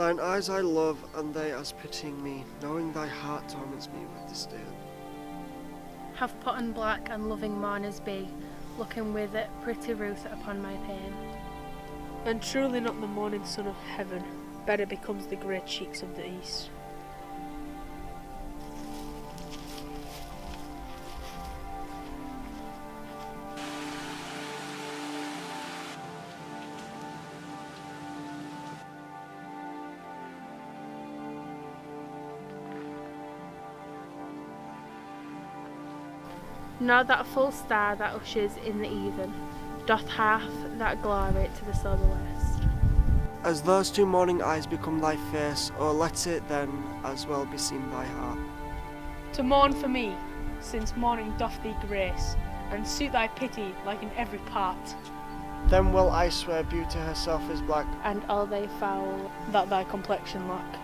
Thine eyes I love, and they as pitying me, knowing thy heart torments me with disdain. Have put on black and loving mourners be, looking with pretty ruth upon my pain. And truly not the morning sun of heaven, better becomes the grey cheeks of the east. Nor that full star that ushers in the even, doth half that glory to the sober west. As those two morning eyes become thy face, oh let it then as well beseem thy heart. To mourn for me, since morning doth thee grace, and suit thy pity like in every part. Then will I swear beauty herself is black, And all they foul That thy complexion lack.